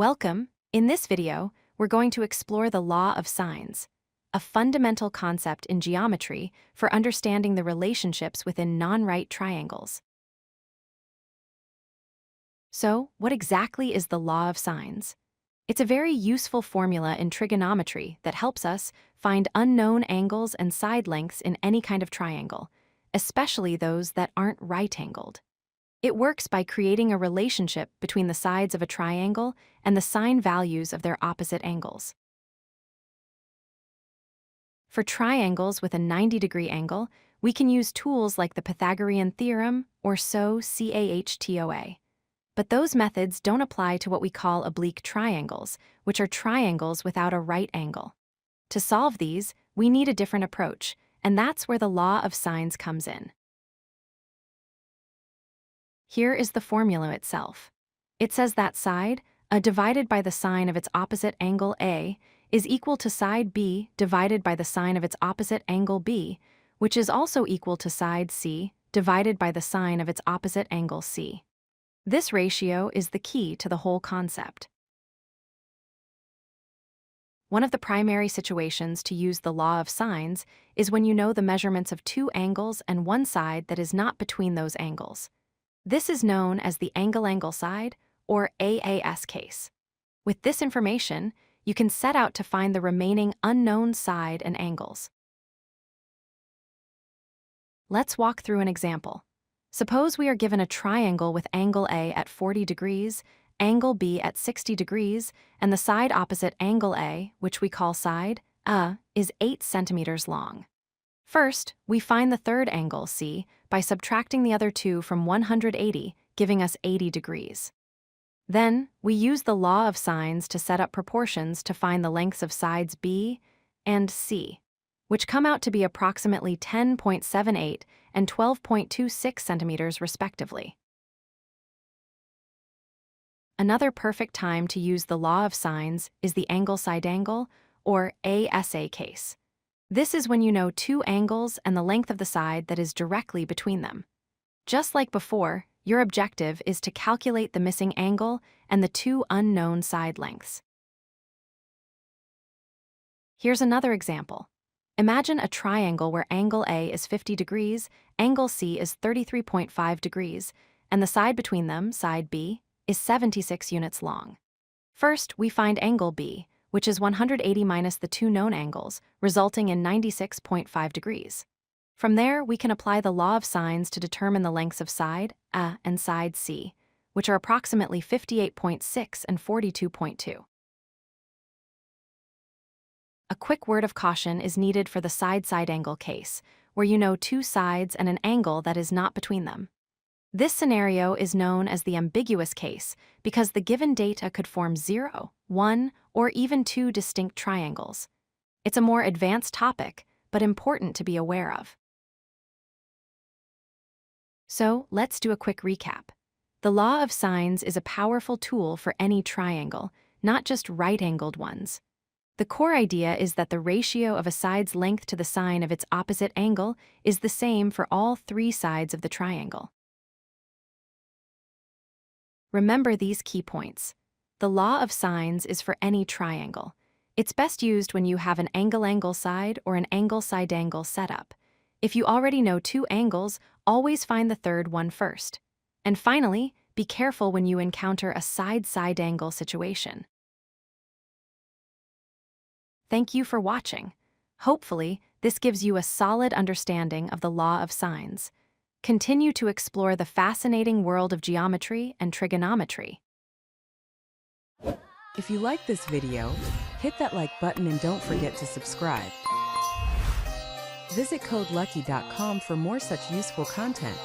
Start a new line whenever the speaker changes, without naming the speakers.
Welcome! In this video, we're going to explore the law of sines, a fundamental concept in geometry for understanding the relationships within non-right triangles. So, what exactly is the law of sines? It's a very useful formula in trigonometry that helps us find unknown angles and side lengths in any kind of triangle, especially those that aren't right-angled. It works by creating a relationship between the sides of a triangle and the sine values of their opposite angles. For triangles with a 90-degree angle, we can use tools like the Pythagorean theorem or CAHTOA. But those methods don't apply to what we call oblique triangles, which are triangles without a right angle. To solve these, we need a different approach, and that's where the law of sines comes in. Here is the formula itself. It says that side A divided by the sine of its opposite angle A is equal to side B divided by the sine of its opposite angle B, which is also equal to side C divided by the sine of its opposite angle C. This ratio is the key to the whole concept. One of the primary situations to use the law of sines is when you know the measurements of two angles and one side that is not between those angles. This is known as the angle-angle side, or AAS case. With this information, you can set out to find the remaining unknown side and angles. Let's walk through an example. Suppose we are given a triangle with angle A at 40 degrees, angle B at 60 degrees, and the side opposite angle A, which we call side A, is 8 centimeters long. First, we find the third angle, C, by subtracting the other two from 180, giving us 80 degrees. Then, we use the law of sines to set up proportions to find the lengths of sides B and C, which come out to be approximately 10.78 and 12.26 centimeters respectively. Another perfect time to use the law of sines is the angle-side angle, or ASA case. This is when you know two angles and the length of the side that is directly between them. Just like before, your objective is to calculate the missing angle and the two unknown side lengths. Here's another example. Imagine a triangle where angle A is 50 degrees, angle C is 33.5 degrees, and the side between them, side B, is 76 units long. First, we find angle B, which is 180 minus the two known angles, resulting in 96.5 degrees. From there, we can apply the law of sines to determine the lengths of side A and side C, which are approximately 58.6 and 42.2. A quick word of caution is needed for the side-side angle case, where you know two sides and an angle that is not between them. This scenario is known as the ambiguous case because the given data could form 0, 1, or even two distinct triangles. It's a more advanced topic, but important to be aware of. So, let's do a quick recap. The law of sines is a powerful tool for any triangle, not just right-angled ones. The core idea is that the ratio of a side's length to the sine of its opposite angle is the same for all three sides of the triangle. Remember these key points. The law of sines is for any triangle. It's best used when you have an angle-angle side or an angle-side angle setup. If you already know two angles, always find the third one first. And finally, be careful when you encounter a side-side angle situation. Thank you for watching. Hopefully, this gives you a solid understanding of the law of sines. Continue to explore the fascinating world of geometry and trigonometry.
If you like this video, hit that like button and don't forget to subscribe. Visit codelucky.com for more such useful content.